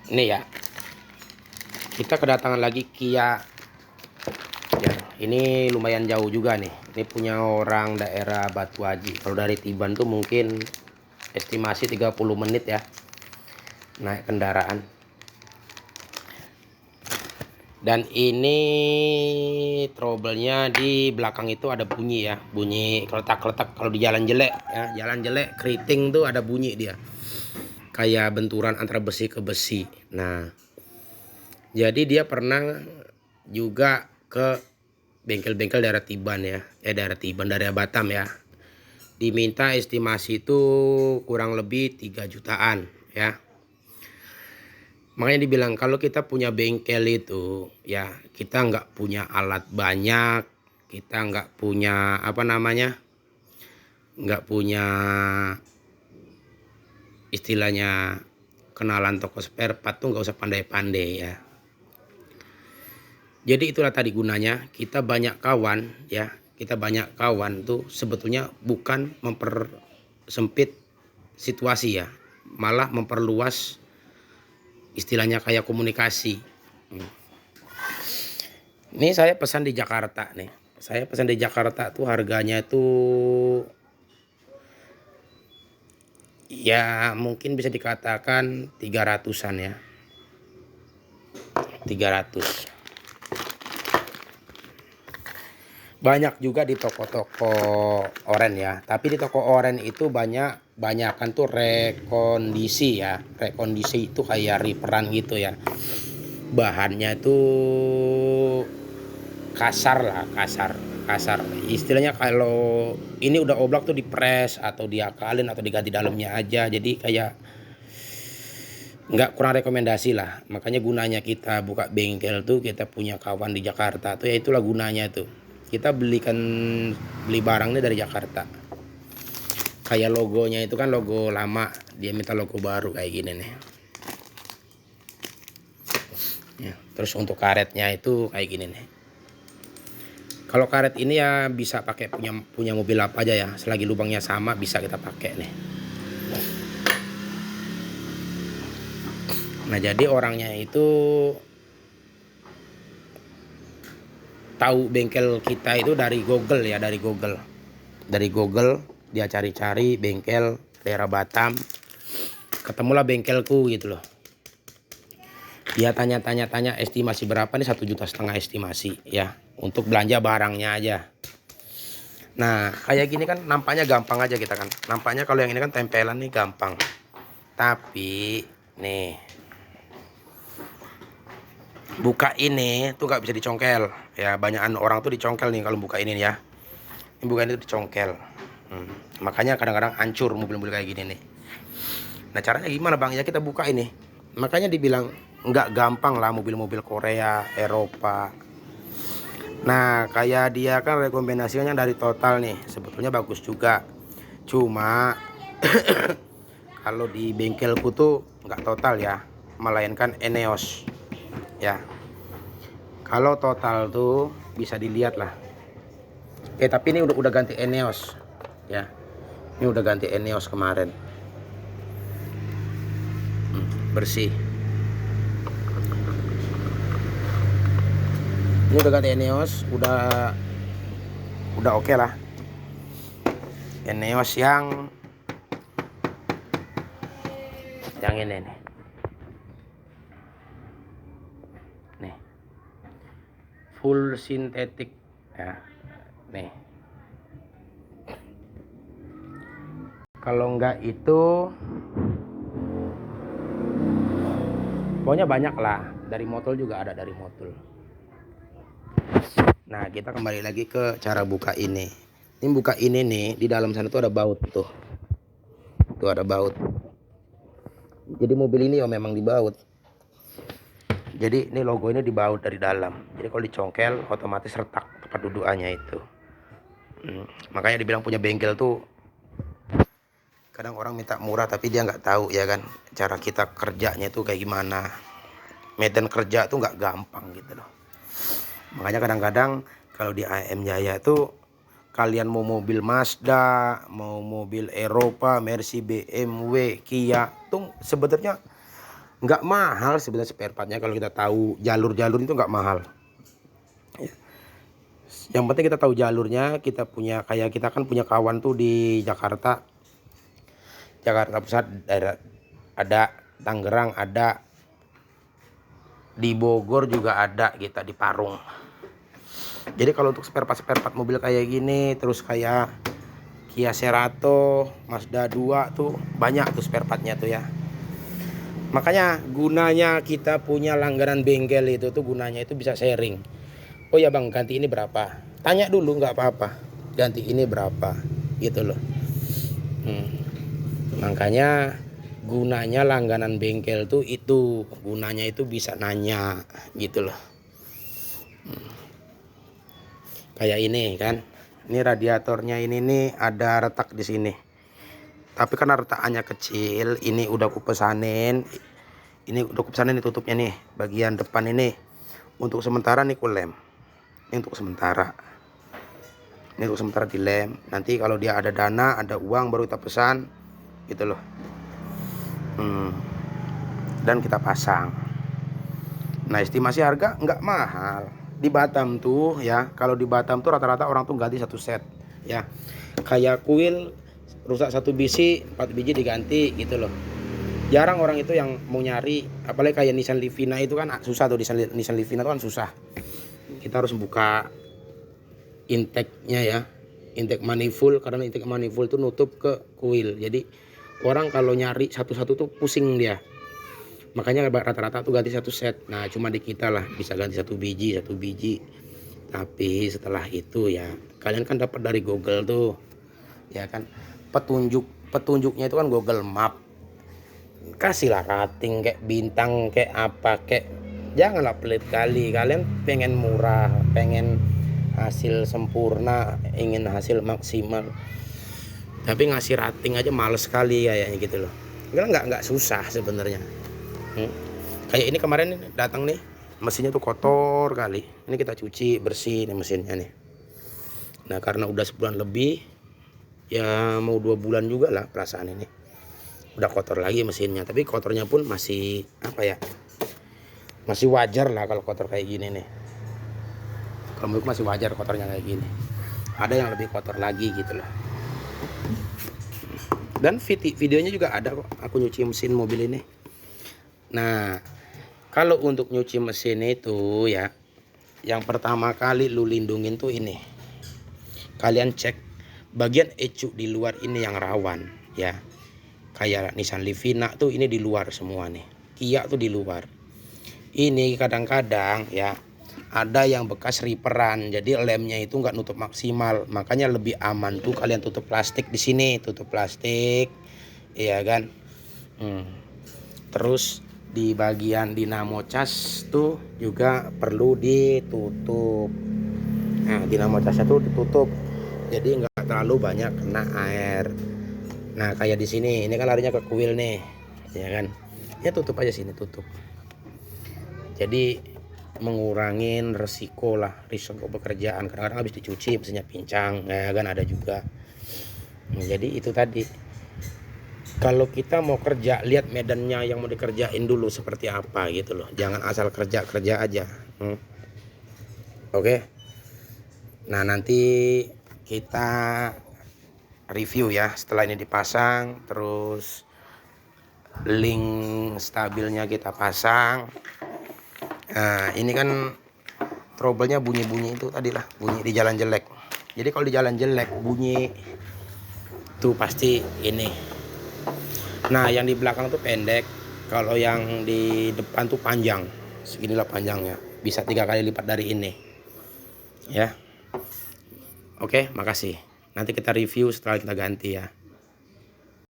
Ini ya, kita kedatangan lagi Kia. Ya, ini lumayan jauh juga nih. Ini punya orang daerah Batu Haji. Kalau dari Tiban tuh mungkin estimasi 30 menit ya naik kendaraan. Dan ini trouble-nya di belakang itu ada bunyi ya, bunyi keletak-keletak kalau di jalan jelek ya, jalan jelek keriting tuh ada bunyi dia. Kayak benturan antara besi ke besi. Nah, jadi dia pernah juga ke bengkel-bengkel daerah Tiban ya, daerah Tiban, daerah Batam ya. Diminta estimasi itu kurang lebih 3 jutaan ya. Makanya dibilang kalau kita punya bengkel itu ya, kita nggak punya alat banyak, kita nggak punya nggak punya istilahnya kenalan toko spare part tuh nggak usah pandai-pandai ya. Jadi itulah tadi gunanya kita banyak kawan ya, kita banyak kawan tuh sebetulnya bukan mempersempit situasi ya, malah memperluas istilahnya kayak komunikasi. Ini saya pesan di Jakarta nih. Saya pesan di Jakarta tuh harganya tuh ya mungkin bisa dikatakan 300-an ya. 300. Banyak juga di toko-toko oren ya. Tapi di toko oren itu banyakan tuh rekondisi ya. Rekondisi itu kayak reparan gitu ya. Bahannya itu kasar lah, kasar. Istilahnya kalau ini udah oblak tuh dipres atau diakalin atau diganti dalamnya aja. Jadi kayak nggak, kurang rekomendasi lah. Makanya gunanya kita buka bengkel tuh, kita punya kawan di Jakarta tuh ya, itulah gunanya tuh. Kita beli barangnya dari Jakarta. Kayak logonya itu kan logo lama, dia minta logo baru kayak gini nih. Ya, terus untuk karetnya itu kayak gini nih. Kalau karet ini ya bisa pakai punya mobil apa aja ya, selagi lubangnya sama bisa kita pakai nih. Nah, jadi orangnya itu tahu bengkel kita itu dari Google ya, dari Google. Dari Google dia cari-cari bengkel daerah Batam. Ketemulah bengkelku gitu loh. Dia tanya estimasi berapa nih, 1,5 juta estimasi ya, untuk belanja barangnya aja. Nah, kayak gini kan nampaknya gampang aja kita kan. Nampaknya kalau yang ini kan tempelan nih gampang. Tapi nih, buka ini tuh nggak bisa dicongkel ya. Banyakan orang tuh dicongkel nih kalau buka ini ya. Ini buka ini tuh dicongkel. Makanya kadang-kadang hancur mobil-mobil kayak gini nih. Nah, caranya gimana bang? Ya kita buka ini. Makanya dibilang nggak gampang lah mobil-mobil Korea, Eropa. Nah, kayak dia kan rekomendasinya dari Total nih, sebetulnya bagus juga. Cuma kalau di bengkelku tuh nggak Total ya, melainkan Eneos ya. Kalau Total tuh bisa dilihat lah. Tapi ini udah ganti Eneos ya. Ini udah ganti Eneos kemarin. Bersih. Ini udah ganti Eneos, udah oke lah. Eneos yang ini nih. Nih. Full sintetik ya. Nih. Kalau enggak itu pokoknya banyak lah. Dari Motul juga ada, dari Motul. Nah, kita kembali lagi ke cara buka ini. Ini buka ini nih, di dalam sana tuh ada baut tuh. Tuh ada baut. Jadi mobil ini ya memang dibaut. Jadi ini logo ini dibaut dari dalam. Jadi kalau dicongkel otomatis retak tempat dudukannya itu. Makanya dibilang punya bengkel tuh kadang orang minta murah tapi dia nggak tahu ya kan cara kita kerjanya itu kayak gimana. Medan kerja tuh nggak gampang gitu loh. Makanya kadang-kadang kalau di AM Jaya itu kalian mau mobil Mazda, mau mobil Eropa, Mercy, BMW, Kia tuh sebetulnya Nggak mahal sebenarnya spare partnya kalau kita tahu jalur-jalur itu nggak mahal. Yang penting kita tahu jalurnya. Kita punya, kayak kita kan punya kawan tuh di Jakarta Pusat, daerah ada, Tangerang ada, di Bogor juga ada, kita di Parung. Jadi kalau untuk spare part mobil kayak gini, terus kayak Kia Cerato, Mazda 2 tuh banyak tuh spare partnya tuh ya. Makanya gunanya kita punya langganan bengkel itu tuh, gunanya itu bisa sharing. Oh ya bang, ganti ini berapa? Tanya dulu, nggak apa-apa. Ganti ini berapa? Gitu loh. Makanya gunanya langganan bengkel tuh itu, gunanya itu bisa nanya gitu loh. Kayak ini kan, ini radiatornya ini nih ada retak di sini. Tapi karena retakannya kecil, ini udah kupesanin. Ini udah kupesanin, tutupnya nih, bagian depan ini. Untuk sementara nih kulem. Ini untuk sementara. Ini untuk sementara dilem. Nanti kalau dia ada dana, ada uang, baru kita pesan gitu loh. Dan kita pasang. Nah estimasi harga nggak mahal. Di Batam tuh ya, kalau di Batam tuh rata-rata orang tuh ganti satu set ya. Kayak kuil rusak satu biji, 4 biji diganti gitu loh. Jarang orang itu yang mau nyari, apalagi kayak Nissan Livina itu kan susah tuh. Nissan Livina itu kan susah. Kita harus buka intake-nya ya, intake manifold, karena intake manifold itu nutup ke kuil. Jadi orang kalau nyari satu-satu tuh pusing dia. Makanya rata-rata tuh ganti satu set. Nah cuma di kita lah bisa ganti satu biji. Tapi setelah itu ya, kalian kan dapat dari Google tuh ya kan, petunjuknya itu kan Google Map. Kasihlah rating kayak bintang kayak apa, kayak janganlah pelit kali. Kalian pengen murah, pengen hasil sempurna, ingin hasil maksimal, tapi ngasih rating aja males sekali kayaknya gitu loh. Nggak susah sebenarnya. Kayak ini kemarin datang nih, mesinnya tuh kotor kali. Ini kita cuci bersih nih mesinnya nih. Nah karena udah sebulan lebih, ya mau 2 bulan juga lah perasaan ini, udah kotor lagi mesinnya. Tapi kotornya pun masih apa ya, masih wajar lah kalau kotor kayak gini nih. Kalau menurutku masih wajar kotornya kayak gini. Ada yang lebih kotor lagi gitu loh. Dan videonya juga ada kok, aku nyuci mesin mobil ini. Nah kalau untuk nyuci mesin itu ya, yang pertama kali lu lindungin tuh ini, kalian cek bagian ecu di luar ini yang rawan ya. Kayak Nissan Livina tuh ini di luar semua nih, Kia tuh di luar. Ini kadang-kadang ya ada yang bekas riperan, jadi lemnya itu nggak nutup maksimal. Makanya lebih aman tuh kalian tutup plastik di sini, tutup plastik, iya kan. Terus di bagian dinamo cas tuh juga perlu ditutup. Nah dinamo casnya tuh ditutup, jadi nggak terlalu banyak kena air. Nah kayak di sini, ini kan larinya ke kuil nih, ya kan. Ya tutup aja sini, tutup. Jadi mengurangin risiko pekerjaan. Kadang-kadang habis dicuci mesinnya pincang, ya kan, ada juga. Jadi itu tadi. Kalau kita mau kerja, lihat medannya yang mau dikerjain dulu seperti apa gitu loh. Jangan asal kerja aja. Oke. Nah nanti kita review ya setelah ini dipasang. Terus link stabilnya kita pasang. Nah ini kan trouble-nya bunyi itu tadi lah, bunyi di jalan jelek. Jadi kalau di jalan jelek bunyi tuh pasti ini. Nah yang di belakang tuh pendek, kalau yang di depan tuh panjang. Seginilah panjangnya, bisa 3 kali lipat dari ini ya. Oke, makasih. Nanti kita review setelah kita ganti ya.